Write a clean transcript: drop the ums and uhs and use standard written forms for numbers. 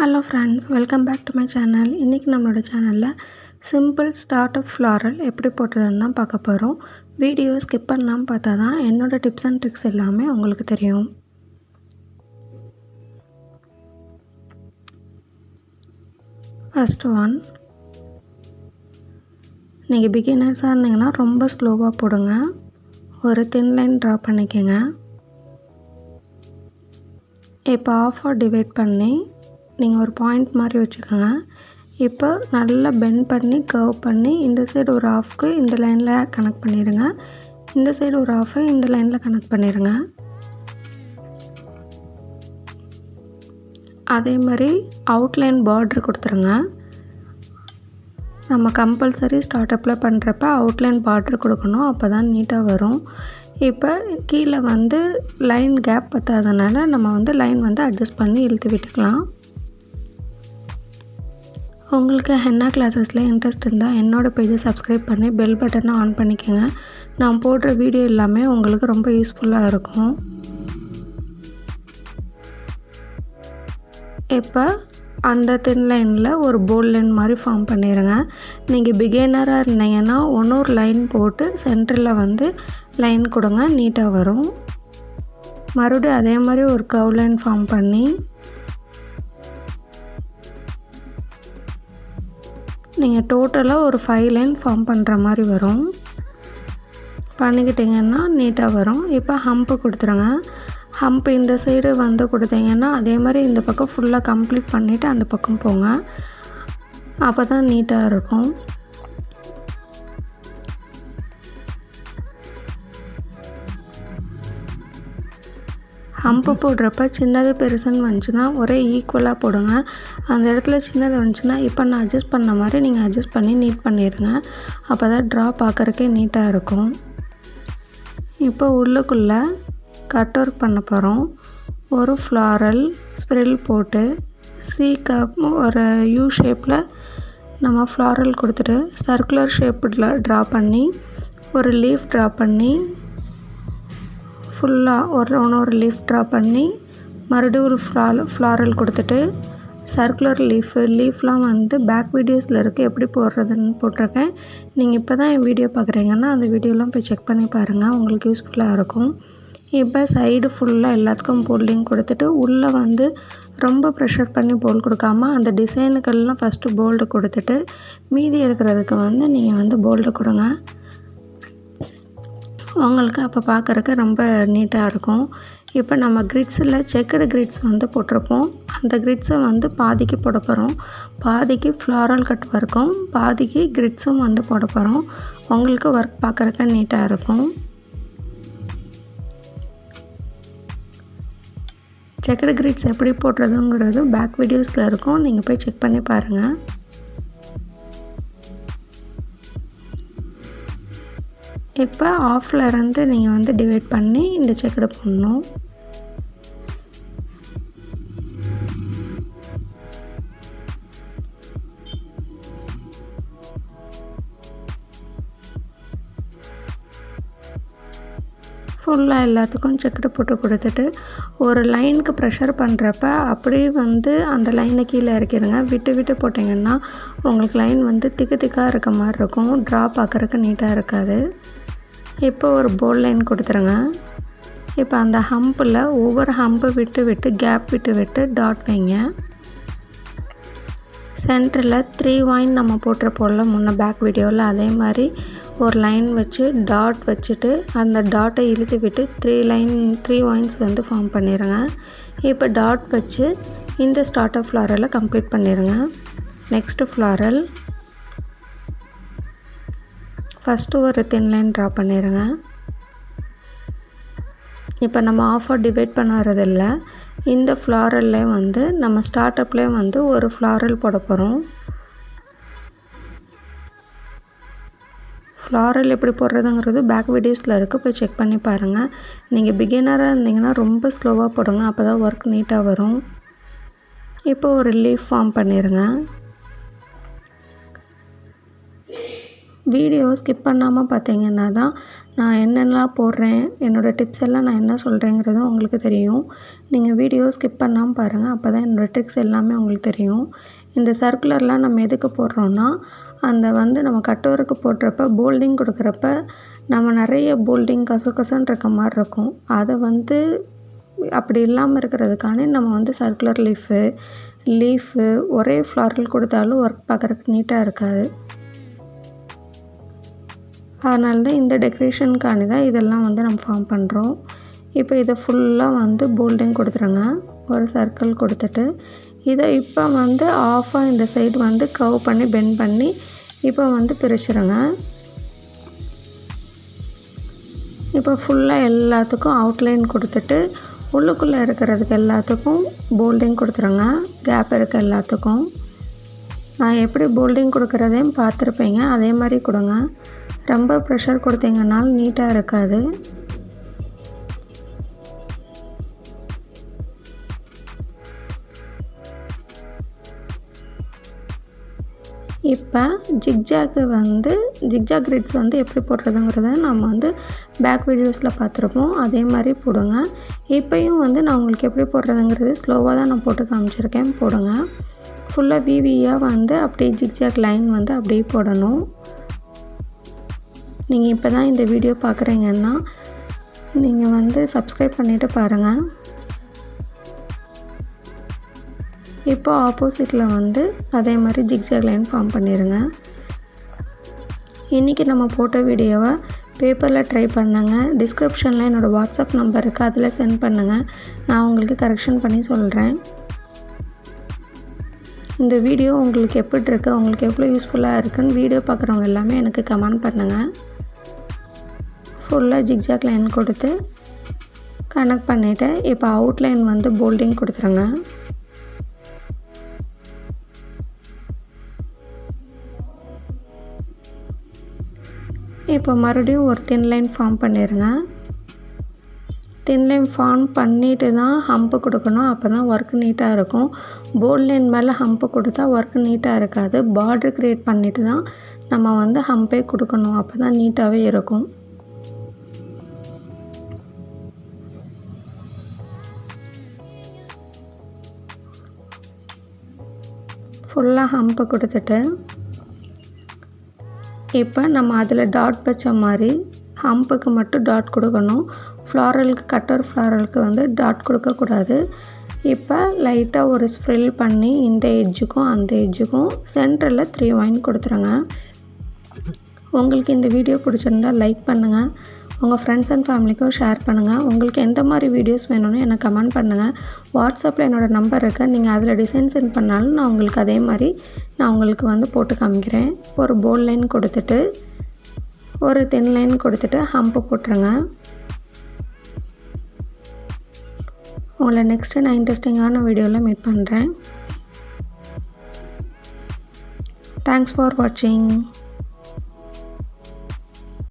Hello friends, welcome back to my channel. இன்றைக்கி நம்மளோட சேனலில் சிம்பிள் ஸ்டார்ட் அப் ஃப்ளாரல் எப்படி போட்டதுன்னு தான் பார்க்க போகிறோம். வீடியோ ஸ்கிப் பண்ணாமல் பார்த்தா தான் என்னோடய டிப்ஸ் அண்ட் ட்ரிக்ஸ் எல்லாமே உங்களுக்கு தெரியும். ஃபஸ்ட்டு ஒன், நீங்கள் பிகினர்ஸாக இருந்தீங்கன்னா ரொம்ப ஸ்லோவாக போடுங்க. ஒரு தின் லைன் ட்ரா பண்ணிக்கோங்க. இப்போ ஆஃபாக டிவைட் பண்ணி நீங்கள் ஒரு பாயிண்ட் மாதிரி வச்சுக்கோங்க. இப்போ நல்லா பெண்ட் பண்ணி கர்வ் பண்ணி இந்த சைடு ஒரு ஆஃப்க்கு இந்த லைனில் கனெக்ட் பண்ணிடுங்க. இந்த சைடு ஒரு ஆஃபை இந்த லைனில் கனெக்ட் பண்ணிடுங்க. அதே மாதிரி அவுட்லைன் பார்டர் கொடுத்துருங்க. நம்ம கம்பல்சரி ஸ்டார்ட் அப்பில் பண்ணுறப்ப அவுட்லைன் பார்டர் கொடுக்கணும், அப்போ தான் நீட்டாக வரும். இப்போ கீழே லைன் கேப் பத்தாதனால நம்ம லைன் அட்ஜஸ்ட் பண்ணி இழுத்து விட்டுக்கலாம். உங்களுக்கு ஹென்னா கிளாஸஸில் இன்ட்ரெஸ்ட் இருந்தால் என்னோடய பேஜை சப்ஸ்கிரைப் பண்ணி பெல் பட்டனை ஆன் பண்ணிக்கோங்க. நான் போடுற வீடியோ எல்லாமே உங்களுக்கு ரொம்ப யூஸ்ஃபுல்லாக இருக்கும். இப்போ அந்த தின் லைனில் ஒரு போல்ட் லைன் மாதிரி ஃபார்ம் பண்ணிடுங்க. நீங்கள் பிகினராக இருந்தீங்கன்னா ஒன்னொரு லைன் போட்டு சென்டரில் லைன் கொடுங்க, நீட்டாக வரும். மறுபடியும் அதே மாதிரி ஒரு கர்வ் லைன் ஃபார்ம் பண்ணி நீங்கள் டோட்டலாக ஒரு 5 லைன் ஃபார்ம் பண்ணுற மாதிரி வரும். பண்ணிக்கிட்டிங்கன்னா நீட்டாக வரும். இப்போ ஹம்ப்பு கொடுத்துருங்க. ஹம்ப் இந்த சைடு கொடுத்தீங்கன்னா அதே மாதிரி இந்த பக்கம் ஃபுல்லாக கம்ப்ளீட் பண்ணிவிட்டு அந்த பக்கம் போங்க, அப்போ தான் நீட்டாக இருக்கும். ஹம்பு போடுறப்ப சின்னது பெருசுன்னு வந்துச்சுன்னா ஒரே ஈக்குவலாக போடுங்க. அந்த இடத்துல சின்னது வந்துச்சுன்னா இப்போ நான் அட்ஜஸ்ட் பண்ண மாதிரி நீங்கள் அட்ஜஸ்ட் பண்ணி நீட் பண்ணிடுங்க, அப்போ தான் ட்ரா பார்க்குறக்கே நீட்டாக இருக்கும். இப்போ உள்ளுக்குள்ளே கட் ஒர்க் பண்ண போகிறோம். ஒரு ஃப்ளாரல் ஸ்ப்ரில் போட்டு கப் ஒரு யூ ஷேப்பில் நம்ம ஃப்ளாரல் கொடுத்துட்டு சர்க்குலர் ஷேப்பில் ட்ரா பண்ணி ஒரு லீஃப் ட்ரா பண்ணி ஃபுல்லாக ஒரு லீஃப் ட்ரா பண்ணி மறுபடியும் ஒரு ஃப்ளாரல் கொடுத்துட்டு சர்க்குலர் லீஃப்லாம் பேக் வீடியோஸில் இருக்குது, எப்படி போடுறதுன்னு போட்டிருக்கேன். நீங்கள் இப்போ தான் என் வீடியோ பார்க்குறீங்கன்னா அந்த வீடியோலாம் போய் செக் பண்ணி பாருங்கள், உங்களுக்கு யூஸ்ஃபுல்லாக இருக்கும். இப்போ சைடு ஃபுல்லாக எல்லாத்துக்கும் போல்டிங் கொடுத்துட்டு உள்ளே ரொம்ப ப்ரெஷர் பண்ணி போல் கொடுக்காம அந்த டிசைனுக்கெல்லாம் ஃபஸ்ட்டு போல்டு கொடுத்துட்டு மீதி இருக்கிறதுக்கு நீங்கள் போல்டு கொடுங்க. உங்களுக்கு அப்போ பார்க்குறக்கு ரொம்ப நீட்டாக இருக்கும். இப்போ நம்ம கிரிட்ஸில் செக்குடு கிரிட்ஸ் போட்டிருப்போம். அந்த கிரிட்ஸை பாதிக்கு போட போகிறோம். பாதிக்கு ஃப்ளாரல் கட் ஒர்க்கும் பாதிக்கு கிரிட்ஸும் போட போகிறோம். உங்களுக்கு ஒர்க் பார்க்குறக்கு நீட்டாக இருக்கும். செக்குடு கிரிட்ஸ் எப்படி போடுறதுங்கிறது பேக் வீடியோஸில் இருக்கும், நீங்கள் போய் செக் பண்ணி பாருங்கள். இப்போ ஆஃப்லேருந்து நீங்கள் டிவைட் பண்ணி இந்த செக்குடு பண்ணணும். ஃபுல்லாக எல்லாத்துக்கும் செக்குடு போட்டு கொடுத்துட்டு ஒரு லைனுக்கு ப்ரெஷர் பண்ணுறப்ப அப்படியே அந்த லைனை கீழே இறக்கிடுங்க. விட்டு விட்டு போட்டிங்கன்னா உங்களுக்கு லைன் திக்கு திக்காக இருக்க மாதிரி இருக்கும், ட்ரா பார்க்குறக்கு நீட்டாக இருக்காது. இப்போ ஒரு போல்ட் லைன் கொடுத்துருங்க. இப்போ அந்த ஹம்பில் ஒவ்வொரு ஹம்பு விட்டு விட்டு கேப் விட்டு விட்டு டாட் வைங்க. சென்டரில் 3 வாயின் நம்ம போட்டிருப்போம்ல முன்ன பேக் வீடியோவில், அதே மாதிரி ஒரு லைன் வச்சு டாட் வச்சுட்டு அந்த டாட்டை இழுத்து விட்டு 3 வாயின்ஸ் ஃபார்ம் பண்ணிடுங்க. இப்போ டாட் வச்சு இந்த ஸ்டார்ட் அப் ஃப்ளாரலை கம்ப்ளீட் பண்ணிடுங்க. நெக்ஸ்ட்டு ஃப்ளாரல் ஃபஸ்ட்டு ஒரு தின் லைன் ட்ரா பண்ணிடுங்க. இப்போ நம்ம ஆஃபாக டிவைட் பண்ணுறதில்ல, இந்த ஃப்ளாரல்லே நம்ம ஸ்டார்ட் அப்லேயே ஒரு ஃப்ளாரல் போட போகிறோம். ஃப்ளாரல் எப்படி போடுறதுங்கிறது பேக் வீடியோஸில் இருக்குது, போய் செக் பண்ணி பாருங்கள். நீங்கள் பிகினராக இருந்தீங்கன்னா ரொம்ப ஸ்லோவாக போடுங்க, அப்போ தான் ஒர்க் நீட்டாக வரும். இப்போ ஒரு லீஃப் ஃபார்ம் பண்ணிடுங்க. வீடியோ ஸ்கிப் பண்ணாமல் பார்த்தீங்கன்னா தான் நான் என்னென்னலாம் போடுறேன், என்னோடய டிப்ஸ் எல்லாம் நான் என்ன சொல்கிறேங்கிறதும் உங்களுக்கு தெரியும். நீங்கள் வீடியோ ஸ்கிப் பண்ணாமல் பாருங்கள். அப்போ தான் என்னோடய ட்ரிக்ஸ் எல்லாமே உங்களுக்கு தெரியும். இந்த சர்க்குலர்லாம் நம்ம எதுக்கு போடுறோன்னா, அந்த வந்து நம்ம கட் ஒர்க்கு போடுறப்ப போல்டிங் கொடுக்குறப்ப நம்ம நிறைய போல்டிங் கசகசன்னு இருக்க மாதிரி இருக்கும். அதை வந்து அப்படி இல்லாமல் இருக்கிறதுக்கான நம்ம வந்து சர்க்குலர் லீஃபு ஒரே ஃப்ளாரல் கொடுத்தாலும் ஒர்க் பார்க்குறதுக்கு நீட்டாக இருக்காது. அதனால தான் இந்த டெக்கரேஷனுக்காண்டி தான் இதெல்லாம் வந்து நம்ம ஃபார்ம் பண்ணுறோம். இப்போ இதை ஃபுல்லாக வந்து போல்டிங் கொடுத்துருங்க. ஒரு சர்க்கிள் கொடுத்துட்டு இதை இப்போ வந்து ஆஃபாக இந்த சைடு வந்து கர்வ் பண்ணி பெண்ட் பண்ணி இப்போ வந்து பிரிச்சுருங்க. இப்போ ஃபுல்லாக எல்லாத்துக்கும் அவுட்லைன் கொடுத்துட்டு உள்ளுக்குள்ளே இருக்கிறதுக்கு எல்லாத்துக்கும் போல்டிங் கொடுத்துருங்க. கேப் இருக்க எல்லாத்துக்கும் நான் எப்படி போல்டிங் கொடுக்குறதையும் பார்த்துருப்பீங்க. அதே மாதிரி கொடுங்க. ரொம்ப ப்ரெஷர் கொடுத்தீங்கன்னாலும் நீட்டாக இருக்காது. இப்போ ஜிக்ஜாக் கிரிட்ஸ் வந்து எப்படி போடுறதுங்கிறத நம்ம வந்து பேக் வீடியோஸில் பார்த்துருப்போம். அதே மாதிரி போடுங்க. இப்போயும் வந்து நான் உங்களுக்கு எப்படி போடுறதுங்கிறது ஸ்லோவாக தான் நான் போட்டு காமிச்சிருக்கேன். போடுங்க. ஃபுல்லாக விவியாக வந்து அப்படியே ஜிக்ஜாக் லைன் வந்து அப்படியே போடணும். நீங்கள் இப்போ தான் இந்த வீடியோ பார்க்குறீங்கன்னா நீங்கள் வந்து சப்ஸ்கிரைப் பண்ணிவிட்டு பாருங்கள். இப்போ ஆப்போசிட்டில் வந்து அதே மாதிரி ஜிக்ஜாக் லைன் ஃபார்ம் பண்ணிடுங்க. இன்றைக்கி நம்ம போட்ட வீடியோவை பேப்பரில் ட்ரை பண்ணுங்க. டிஸ்கிரிப்ஷனில் என்னோடய வாட்ஸ்அப் நம்பர் இருக்குது, அதில் சென்ட் பண்ணுங்கள். நான் உங்களுக்கு கரெக்ஷன் பண்ணி சொல்கிறேன். இந்த வீடியோ உங்களுக்கு எப்படி இருக்குது, உங்களுக்கு எவ்வளோ யூஸ்ஃபுல்லாக இருக்குன்னு வீடியோ பார்க்குறவங்க எல்லாமே எனக்கு கமெண்ட் பண்ணுங்கள். ஃபுல்லாக ஜிக்ஜாக் லைன் கொடுத்து கனெக்ட் பண்ணிவிட்டு இப்போ அவுட்லைன் வந்து போல்டிங் கொடுத்துருங்க. இப்போ மறுபடியும் ஒரு தின் லைன் ஃபார்ம் பண்ணிடுங்க. தின் லைன் ஃபார்ம் பண்ணிவிட்டு தான் ஹம்பு கொடுக்கணும். அப்போ தான் ஒர்க் நீட்டாக இருக்கும். போல்ட் லைன் மேலே ஹம்பு கொடுத்தா ஒர்க் நீட்டாக இருக்காது. பார்டர் க்ரியேட் பண்ணிவிட்டு தான் நம்ம வந்து ஹம்பே கொடுக்கணும். அப்போ தான் நீட்டாகவே இருக்கும். ஃபுல்லாக ஹம்பு கொடுத்துட்டு இப்போ நம்ம அதில் டாட் வச்ச மாதிரி ஹம்புக்கு மட்டும் டாட் கொடுக்கணும். கட்டர் ஃப்ளாரலுக்கு வந்து டாட் கொடுக்கக்கூடாது. இப்போ லைட்டாக ஒரு ஸ்ப்ரில் பண்ணி இந்த எட்ஜுக்கும் அந்த எட்ஜுக்கும் சென்டரில் 3 வைன் கொடுத்துருங்க. உங்களுக்கு இந்த வீடியோ பிடிச்சிருந்தால் லைக் பண்ணுங்கள். உங்கள் ஃப்ரெண்ட்ஸ் அண்ட் ஃபேமிலிக்கும் ஷேர் பண்ணுங்கள். உங்களுக்கு எந்த மாதிரி வீடியோஸ் வேணும்னு எனக்கு கமெண்ட் பண்ணுங்கள். வாட்ஸ்அப்பில் என்னோடய நம்பர் இருக்குது. நீங்கள் அதில் டிசைன் சென்ட் பண்ணாலும் நான் உங்களுக்கு அதே மாதிரி நான் உங்களுக்கு வந்து போட்டு காமிக்கிறேன். ஒரு போல்ட் லைன் கொடுத்துட்டு ஒரு தின் லைன் கொடுத்துட்டு ஹம்பு போட்டுருங்க. உங்களை நெக்ஸ்ட்டு நான் இன்ட்ரெஸ்டிங்கான வீடியோவில் மீட் பண்ணுறேன். தேங்க்ஸ் ஃபார் வாட்சிங்.